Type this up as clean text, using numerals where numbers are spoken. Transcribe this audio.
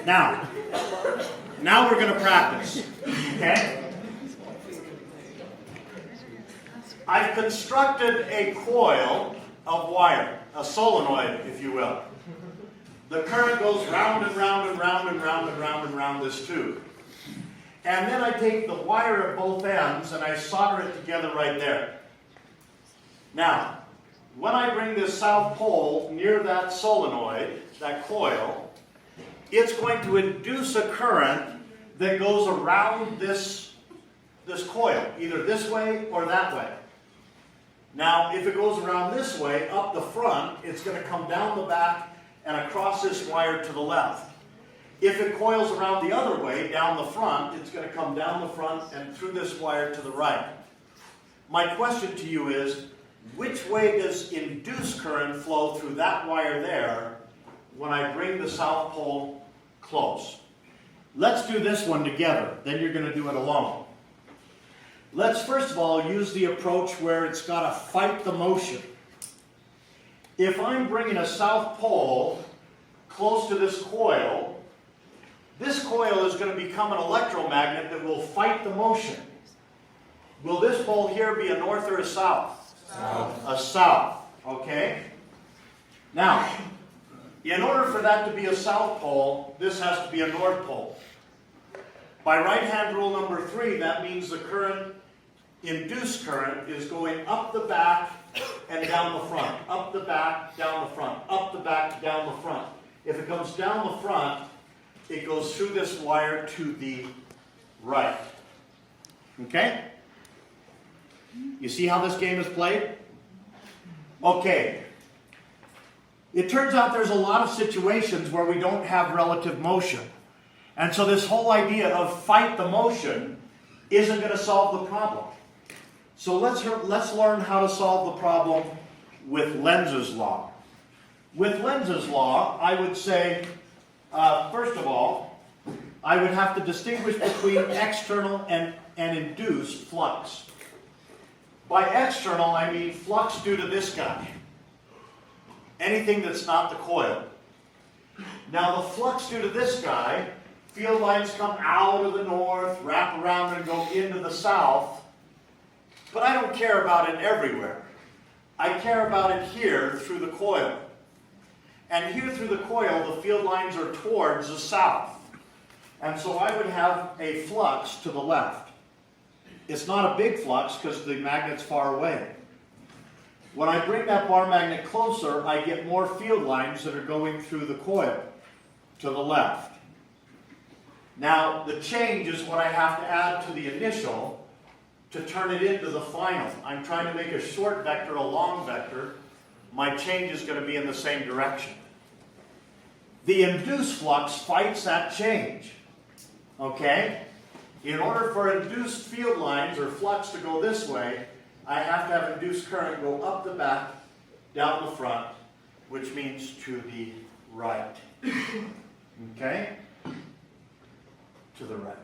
Now we're going to practice, okay? I've constructed a coil of wire, a solenoid, if you will. The current goes round and round and round and round and round and round this tube. And then I take the wire at both ends and I solder it together right there. Now, when I bring this south pole near that solenoid, that coil, it's going to induce a current that goes around this coil, either this way or that way. Now, if it goes around this way, up the front, it's going to come down the back and across this wire to the left. If it coils around the other way, down the front, it's going to come down the front and through this wire to the right. My question to you is, which way does induced current flow through that wire there when I bring the south pole close? Let's do this one together, then you're going to do it alone. Let's first of all use the approach where it's got to fight the motion. If I'm bringing a south pole close to this coil is going to become an electromagnet that will fight the motion. Will this pole here be a north or a south? South. A south, okay? Now, in order for that to be a south pole, this has to be a north pole. By right-hand rule number 3, that means the current, induced current, is going up the back and down the front. Up the back, down the front. Up the back, down the front. If it comes down the front, it goes through this wire to the right. Okay? You see how this game is played? Okay. It turns out there's a lot of situations where we don't have relative motion. And so this whole idea of fight the motion isn't going to solve the problem. So let's learn how to solve the problem with Lenz's law. With Lenz's law, I would say, first of all, I would have to distinguish between external and induced flux. By external, I mean flux due to this guy. Anything that's not the coil. Now the flux due to this guy, field lines come out of the north, wrap around and go into the south, but I don't care about it everywhere. I care about it here through the coil. And here through the coil, the field lines are towards the south. And so I would have a flux to the left. It's not a big flux because the magnet's far away. When I bring that bar magnet closer, I get more field lines that are going through the coil to the left. Now, the change is what I have to add to the initial to turn it into the final. I'm trying to make a short vector a long vector. My change is going to be in the same direction. The induced flux fights that change. Okay? In order for induced field lines or flux to go this way, I have to have induced current go up the back, down the front, which means to the right. Okay? To the right.